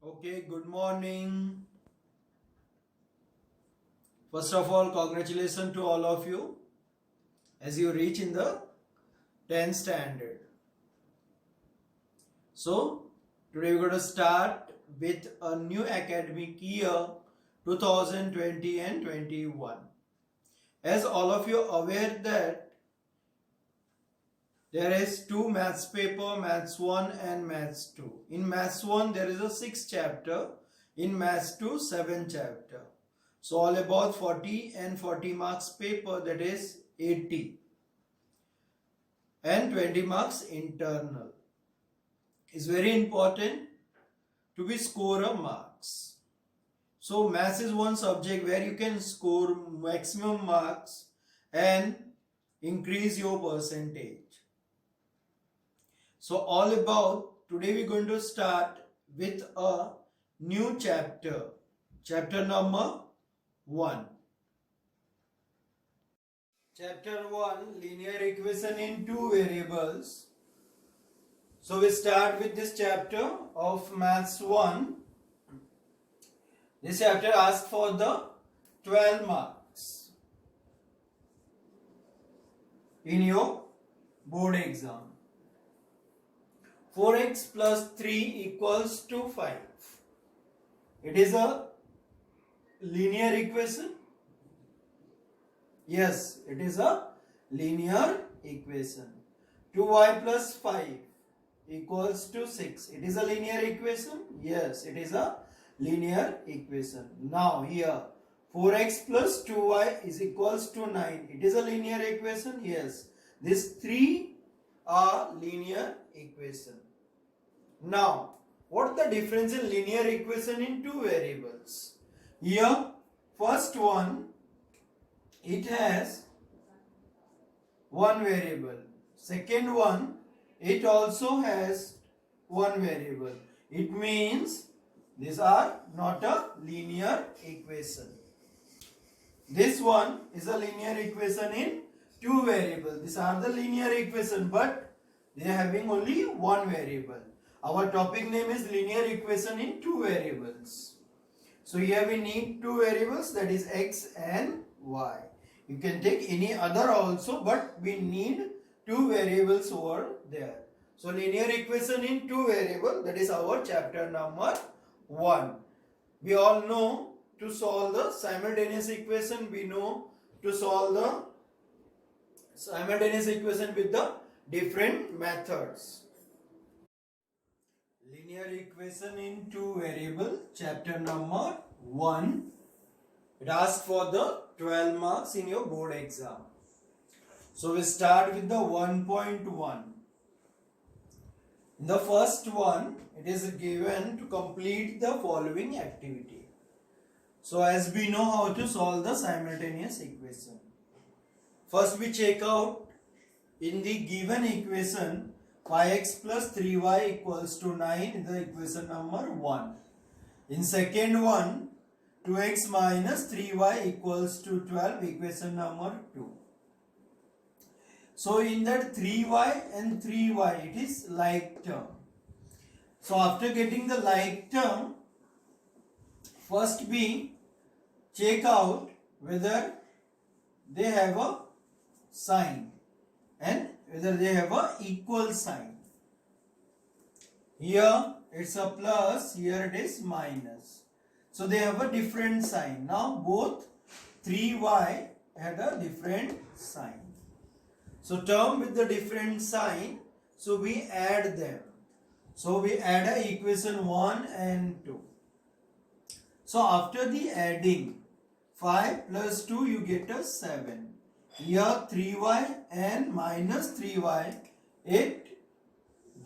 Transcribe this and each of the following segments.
Okay, good morning. First of all, congratulations to all of you as you reach in the 10th standard. So, today we're going to start with a new academic year 2020 and 21. As all of you are aware that there is two maths paper, maths 1 and maths 2. In maths 1 there is a 6th chapter, in maths 2 7th chapter. So all about 40 and 40 marks paper, that is 80 and 20 marks internal. Is very important to be score a marks. So maths is one subject where you can score maximum marks and increase your percentage. So all about today we're going to start with a new chapter, chapter number 1. Chapter 1, linear equation in two variables. So we start with this chapter of maths 1. This chapter asks for the 12 marks in your board exam. 4x plus 3 equals to 5. It is a linear equation. Yes, it is a linear equation. 2y plus 5 equals to 6. It is a linear equation. Yes, it is a linear equation. Now here 4x plus 2y is equals to 9. It is a linear equation. Yes, these three are linear equation. Now, what is the difference in linear equation in two variables? Here, first one, it has one variable. Second one, it also has one variable. It means these are not a linear equation. This one is a linear equation in two variables. These are the linear equation, but they are having only one variable. Our topic name is linear equation in two variables. So here we need two variables, that is x and y. You can take any other also, but we need two variables over there. So linear equation in two variables, that is our chapter number 1. We all know to solve the simultaneous equation. We know to solve the simultaneous equation with the different methods. Linear equation in two variable, chapter number 1. It asks for the 12 marks in your board exam. So we start with the 1.1. In the first one, it is given to complete the following activity. So as we know how to solve the simultaneous equation. First we check out in the given equation 5x plus 3y equals to 9 is the equation number 1. In second one, 2x minus 3y equals to 12, equation number 2. So in that 3y and 3y, it is like term. So after getting the like term, first we check out whether they have a sign and whether they have a equal sign. Here it's a plus, here it is minus. So they have a different sign. Now both 3y had a different sign. So term with the different sign, so we add them. So we add a equation 1 and 2. So after the adding, 5 plus 2 you get a 7. Here 3y and minus 3y, it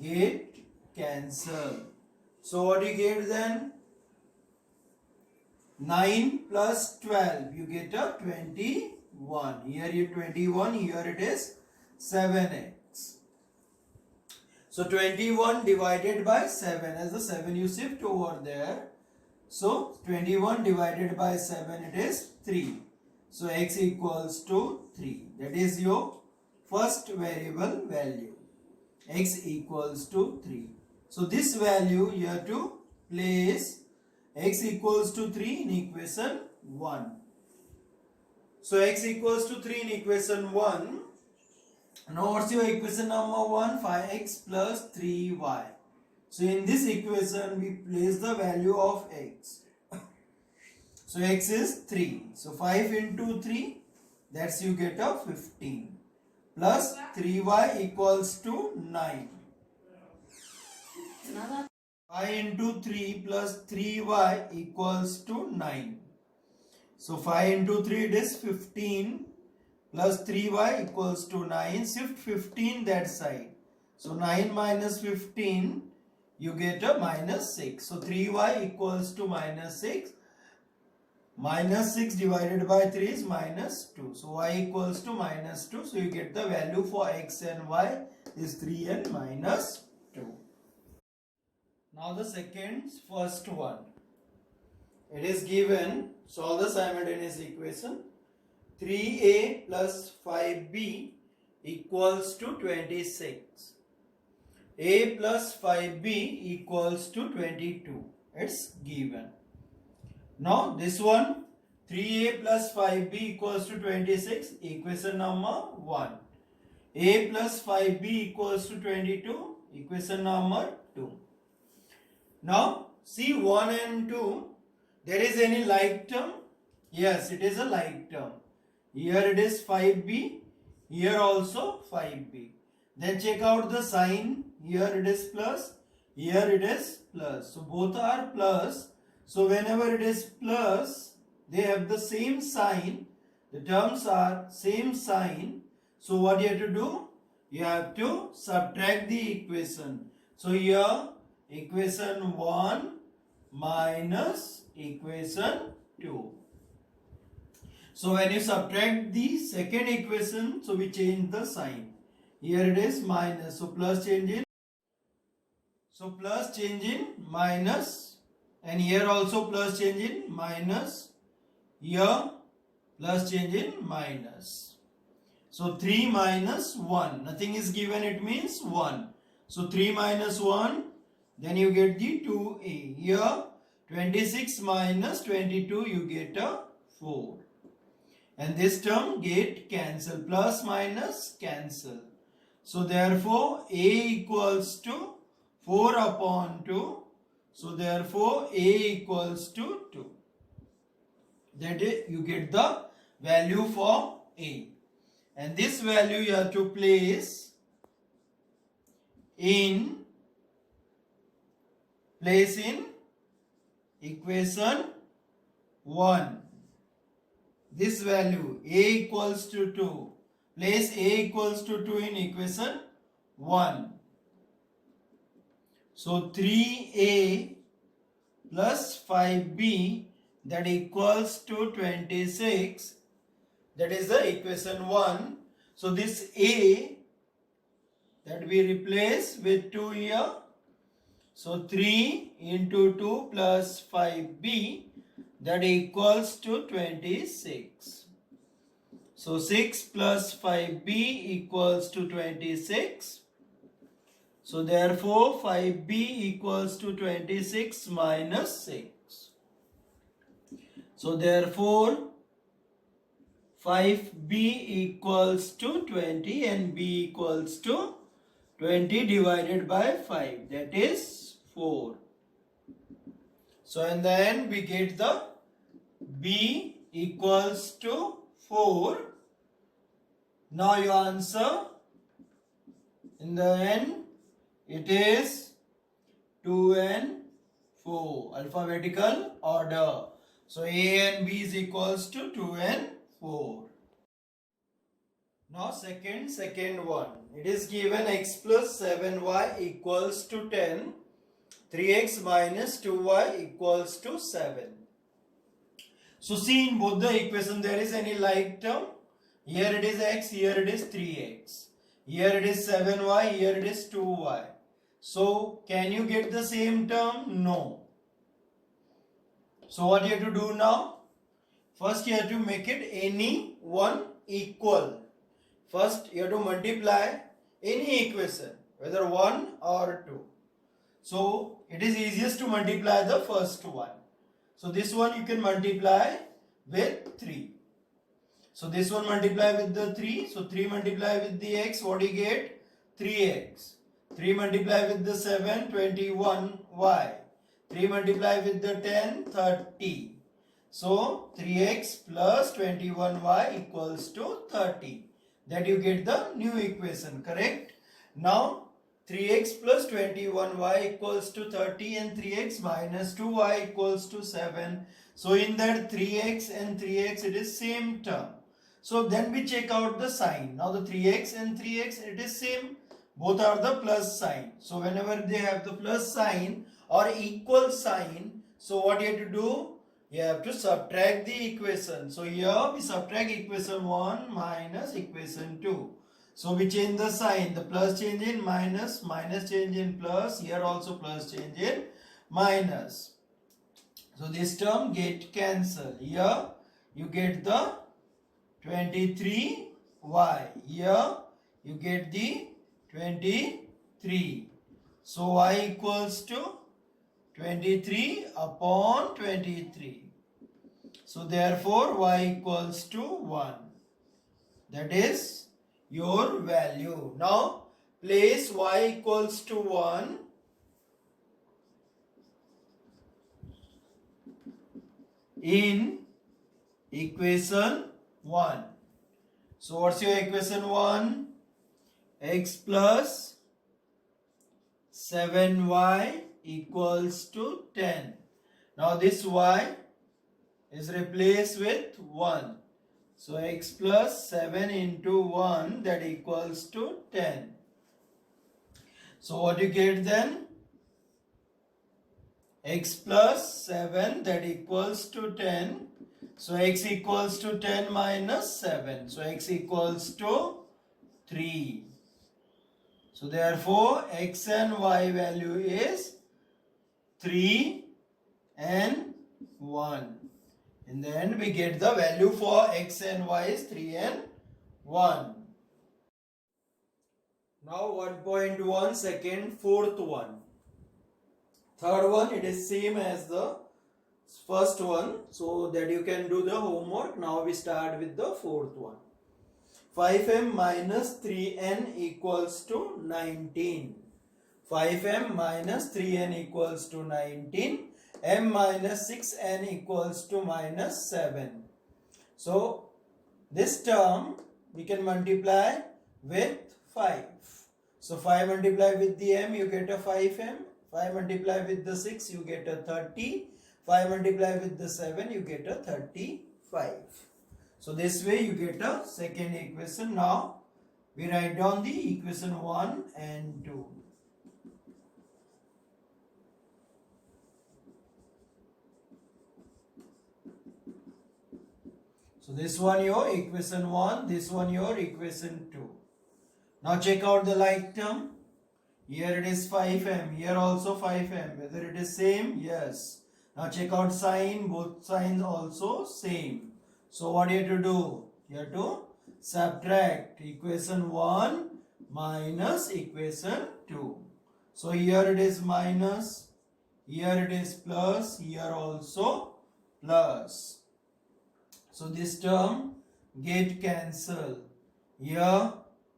get cancelled. So what you get then? 9 plus 12, you get a 21. Here you 21, here it is 7x. So 21 divided by 7, as the 7 you shift over there. So 21 divided by 7, it is 3. So x equals to 3. That is your first variable value. X equals to 3. So this value you have to place x equals to 3 in equation 1. So x equals to 3 in equation 1. Now what's your equation number 1? 5x plus 3y. So in this equation we place the value of x. So x is 3. So 5 into 3, that's you get a 15. Plus 3y equals to 9. 5 into 3 plus 3y equals to 9. So 5 into 3 it is 15 plus 3y equals to 9. Shift 15 that side. So 9 minus 15 you get a minus 6. So 3y equals to minus 6. Minus 6 divided by 3 is minus 2. So y equals to minus 2. So you get the value for x and y is 3 and minus 2. Now the first one. It is given, solve the simultaneous equation. 3a plus 5b equals to 26. A plus 5b equals to 22. It's given. Now this one, 3a plus 5b equals to 26, equation number 1. A plus 5b equals to 22, equation number 2. Now see 1 and 2, there is any like term? Yes, it is a like term. Here it is 5b, here also 5b. Then check out the sign, here it is plus, here it is plus. So both are plus. So whenever it is plus, they have the same sign. The terms are same sign. So what you have to do? You have to subtract the equation. So here equation 1 minus equation 2. So when you subtract the second equation, so we change the sign. Here it is minus. So plus change in. So plus change in minus. And here also plus change in minus. Here plus change in minus. So 3 minus 1. Nothing is given, it means 1. So 3 minus 1. Then you get the 2a. Here 26 minus 22 you get a 4. And this term get cancel. Plus minus cancel. So therefore a equals to 4 upon 2. So therefore a equals to 2. That is, you get the value for a. And this value you have to place in equation 1. This value a equals to 2. Place a equals to 2 in equation 1. So 3a plus 5b that equals to 26. That is the equation 1. So this a that we replace with 2 here. So 3 into 2 plus 5b that equals to 26. So 6 plus 5b equals to 26. So therefore 5b equals to 26 minus 6. So therefore 5b equals to 20 and b equals to 20 divided by 5, that is 4. So in the end we get the b equals to 4. Now your answer in the end it is 2 and 4, alphabetical order. So A and B is equals to 2 and 4. Now second one. It is given x plus 7y equals to 10. 3x minus 2y equals to 7. So see, in both the equation there is any like term. Here it is x, here it is 3x. Here it is 7y, here it is 2y. So can you get the same term? No. So what you have to do now? First you have to make it any one equal. First you have to multiply any equation, whether 1 or 2. So it is easiest to multiply the first one. So this one you can multiply with 3. So this one multiply with the 3. So 3 multiply with the x, what do you get? 3x. 3 multiply with the 7, 21y. 3 multiply with the 10, 30. So 3x plus 21y equals to 30. That you get the new equation, correct? Now 3x plus 21y equals to 30 and 3x minus 2y equals to 7. So in that 3x and 3x it is same term. So then we check out the sign. Now the 3x and 3x it is same. Both are the plus sign. So whenever they have the plus sign or equal sign, so what you have to do? You have to subtract the equation. So here we subtract equation 1 minus equation 2. So we change the sign. The plus change in minus, minus change in plus. Here also plus change in minus. So this term get cancelled. Here you get the 23y. Here you get the 23. So y equals to 23 upon 23. So therefore y equals to 1. That is your value. Now place y equals to 1 in equation 1. So what's your equation 1? X plus 7y equals to 10. Now this y is replaced with 1. So x plus 7 into 1, that equals to 10. So what you get then? X plus 7, that equals to 10. So x equals to 10 minus 7. So x equals to 3. So therefore x and y value is 3 and 1. In the end we get the value for x and y is 3 and 1. Now 1.1 second, fourth one. Third one, it is same as the first one, so that you can do the homework. Now we start with the fourth one. 5m minus 3n equals to 19. 5m minus 3n equals to 19. M minus 6n equals to minus 7. So this term we can multiply with 5. So 5 multiply with the m, you get a 5m. 5 multiply with the 6, you get a 30. 5 multiply with the 7, you get a 35. So this way you get a second equation. Now we write down the equation 1 and 2. So this one your equation 1, this one your equation 2. Now check out the like term. Here it is 5m, here also 5m. Whether it is same? Yes. Now check out sign, both signs also same. So what you have to do? You have to subtract equation 1 minus equation 2. So here it is minus, here it is plus, here also plus. So this term get cancelled. Here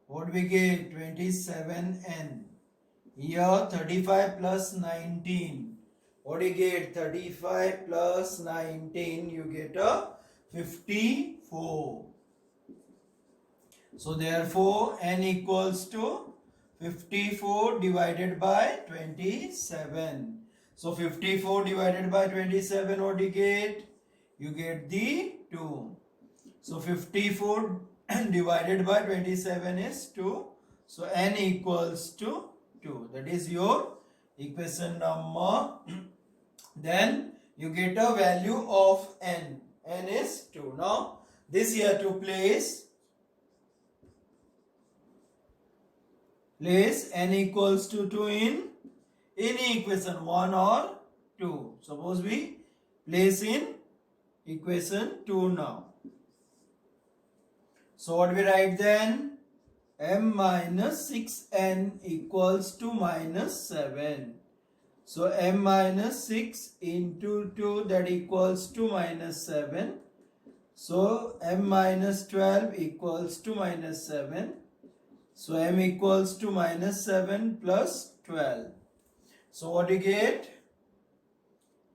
what we get? 27n. Here 35 plus 19. What do you get? 35 plus 19. You get a 54. So therefore n equals to 54 divided by 27. So 54 divided by 27, what do you get? You get the 2. So 54 divided by 27 is 2. So n equals to 2. That is your equation number. Then you get a value of n. N is 2. Now this you have to place n equals to 2 in any equation 1 or 2. Suppose we place in equation 2 now. So what we write then? M minus 6n equals to minus 7. So m minus 6 into 2, that equals to minus 7. So m minus 12 equals to minus 7. So m equals to minus 7 plus 12. So what you get?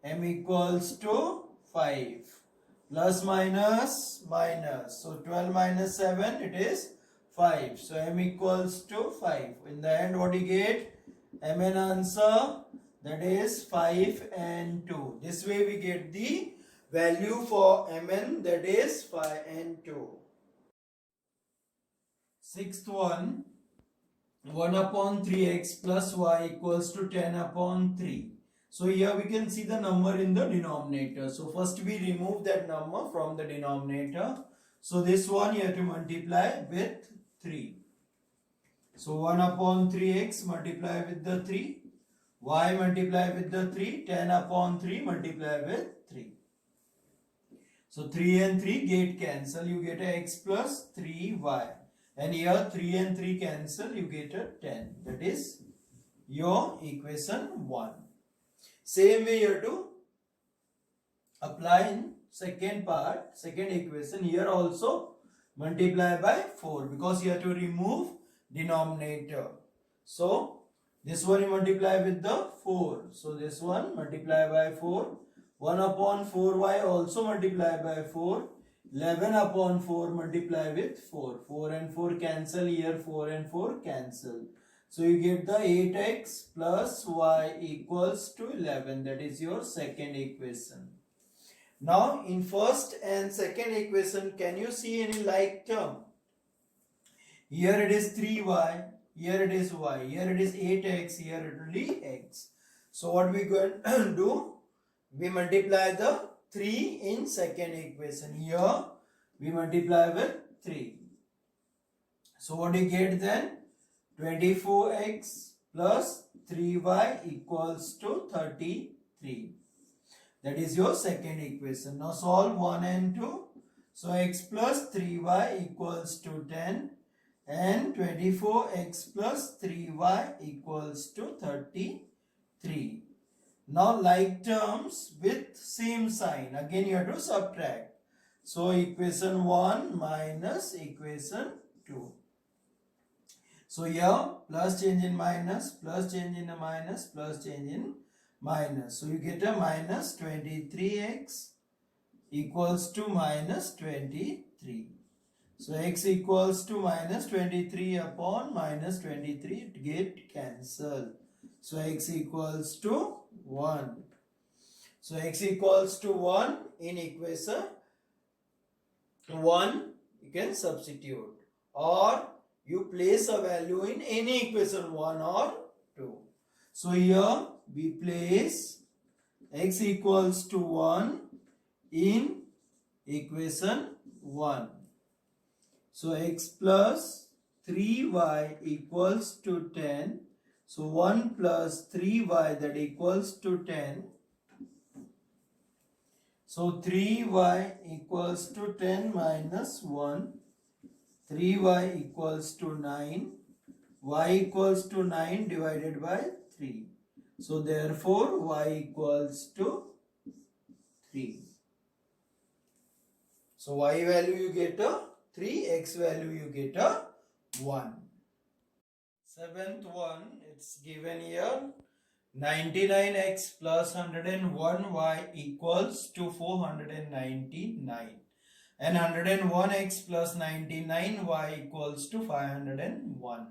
M equals to 5. Plus minus minus. So 12 minus 7, it is 5. So m equals to 5. In the end, what you get? Mn answer, that is 5 and 2. This way we get the value for Mn, that is 5 and 2. Sixth one, 1 upon 3x plus y equals to 10 upon 3. So here we can see the number in the denominator. So first we remove that number from the denominator. So this one you have to multiply with 3. So 1 upon 3x multiply with the 3. Y multiply with the 3, 10 upon 3 multiply with 3. So 3 and 3 get cancel, you get a x plus 3y. And here 3 and 3 cancel, you get a 10. That is your equation 1. Same way you have to apply in second part, second equation. Here also multiply by 4 because you have to remove denominator. So this one you multiply with the 4. So this one multiply by 4. 1 upon 4y also multiply by 4. 11 upon 4 multiply with 4. 4 and 4 cancel. Here 4 and 4 cancel. So you get the 8x plus y equals to 11. That is your second equation. Now in first and second equation, can you see any like term? Here it is 3y. Here it is y, here it is 8x, here it will be x. So what we going to do? We multiply the 3 in second equation. Here we multiply with 3. So what do you get then? 24x plus 3y equals to 33. That is your second equation. Now solve 1 and 2. So x plus 3y equals to 10. And 24x plus 3y equals to 33. Now like terms with same sign. Again you have to subtract. So equation 1 minus equation 2. So here plus change in minus, plus change in a minus, plus change in minus. So you get a minus 23x equals to minus 23. So x equals to minus 23 upon minus 23, it get cancelled. So x equals to 1. So x equals to 1 in equation 1 you can substitute, or you place a value in any equation 1 or 2. So here we place x equals to 1 in equation 1. So x plus 3y equals to 10. So 1 plus 3y, that equals to 10. So 3y equals to 10 minus 1. 3y equals to 9. Y equals to 9 divided by 3. So therefore y equals to 3. So y value you get a 3, x value you get a 1. Seventh one, it's given here. 99x plus 101y equals to 499. And 101x plus 99y equals to 501.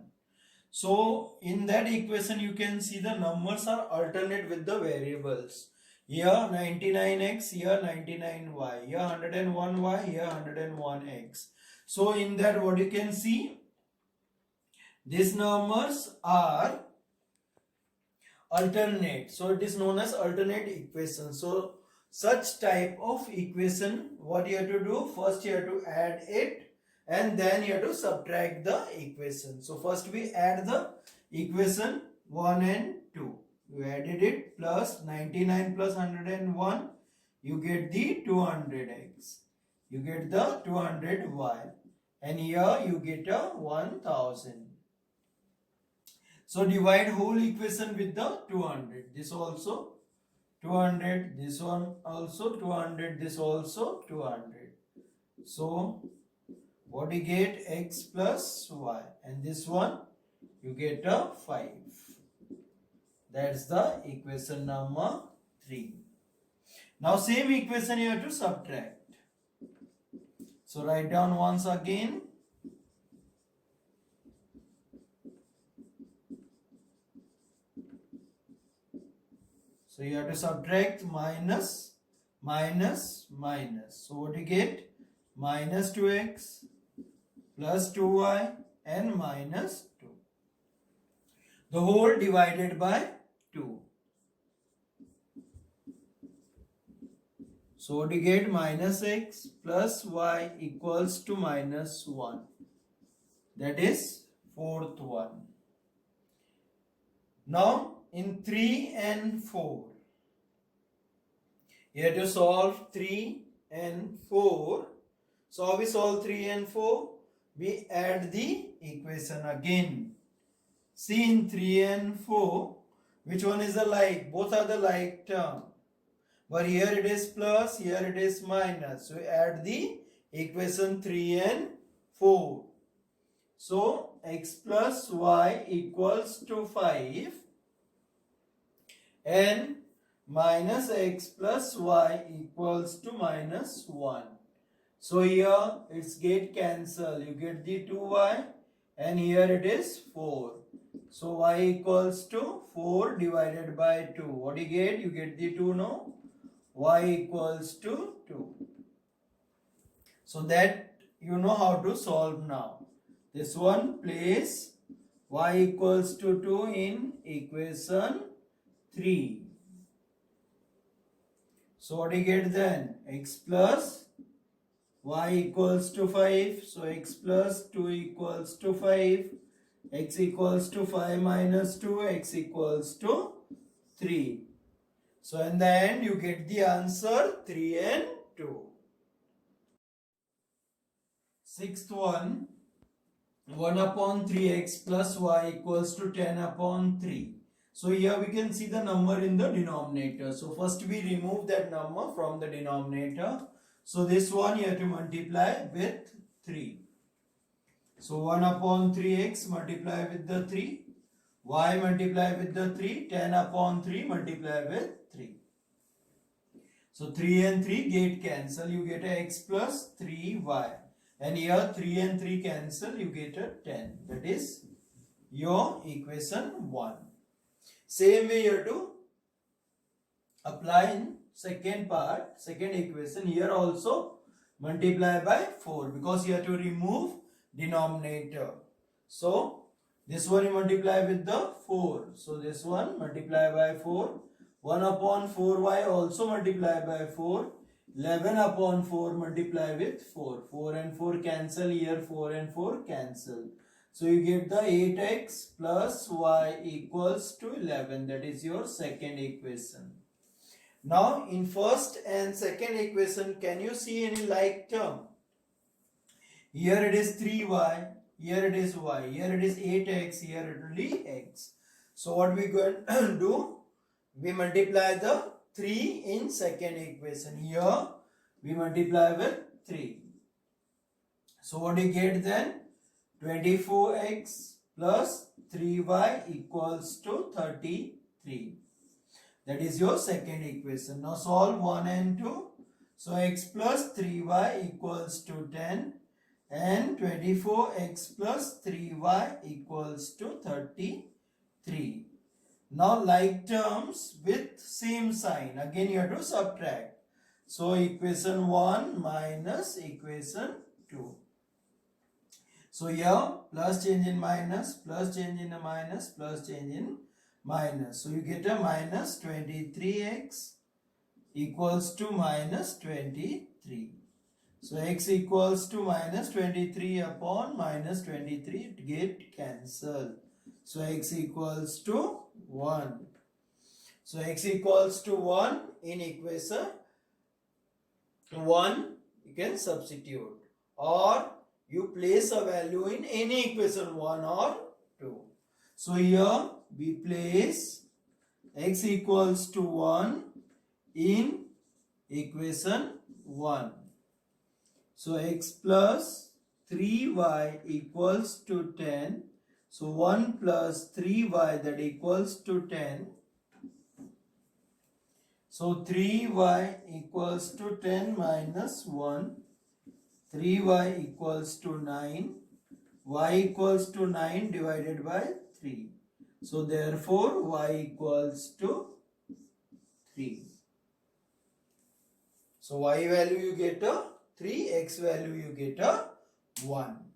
So in that equation you can see the numbers are alternate with the variables. Here 99x, here 99y, here 101y, here 101x. So in that what you can see, these numbers are alternate. So it is known as alternate equation. So such type of equation, what you have to do, first you have to add it and then you have to subtract the equation. So first we add the equation 1 and 2. You added it, plus 99 plus 101, you get the 200x. You get the 200y. And here you get a 1000. So divide whole equation with the 200. This also 200, this one also 200, this also 200. So what you get? X plus y, and this one you get a 5. That's the equation number 3. Now same equation you have to subtract. So write down once again. So you have to subtract minus, minus, minus. So what you get? Minus 2x plus 2y and minus 2. The whole divided by 2. So what you get? Minus x plus y equals to minus 1. That is fourth one. Now in 3 and 4, you have to solve 3 and 4. So how we solve 3 and 4? We add the equation again. See, in 3 and 4, which one is the like? Both are the like term. But here it is plus, here it is minus. So we add the equation 3 and 4. So x plus y equals to 5 and minus x plus y equals to minus 1. So here it's get cancel. You get the 2y and here it is 4. So y equals to 4 divided by 2. What do you get? You get the 2, no? Y equals to 2. So that you know how to solve now. This one, place y equals to 2 in equation 3. So what do you get then? X plus y equals to 5. So x plus 2 equals to 5. X equals to 5 minus 2. X equals to 3. So in the end you get the answer 3 and 2. Sixth one, 1 upon 3x plus y equals to 10 upon 3. So here we can see the number in the denominator. So first we remove that number from the denominator. So this one you have to multiply with 3. So 1 upon 3x multiply with the 3. Y multiply with the 3. 10 upon 3 multiply with 3. So 3 and 3 get cancel. You get a x plus 3y. And here 3 and 3 cancel. You get a 10. That is your equation 1. Same way you have to apply in second part, second equation. Here also multiply by 4 because you have to remove denominator. So this one you multiply with the 4. So this one multiply by 4. 1 upon 4y also multiply by 4. 11 upon 4 multiply with 4. 4 and 4 cancel. Here 4 and 4 cancel. So you get the 8x plus y equals to 11. That is your second equation. Now in first and second equation, can you see any like term? Here it is 3y, here it is y, here it is 8x, here it will be x. So what we going to do? We multiply the 3 in second equation. Here we multiply with 3. So what do you get then? 24x plus 3y equals to 33. That is your second equation. Now solve 1 and 2. So x plus 3y equals to 10 and 24x plus 3y equals to 33. Now like terms with same sign. Again you have to subtract. So equation 1 minus equation 2. So here plus change in minus, plus change in a minus, plus change in minus. So you get a minus 23x equals to minus 23. So x equals to minus 23 upon minus 23, it get cancelled. So x equals to 1. So x equals to 1 in equation 1 you can substitute, or you place a value in any equation 1 or 2. So here we place x equals to 1 in equation 1. So x plus 3y equals to 10. So 1 plus 3y, that equals to 10. So 3y equals to 10 minus 1. 3y equals to 9. Y equals to 9 divided by 3. So therefore y equals to 3. So y value you get a 3, x value you get a 1.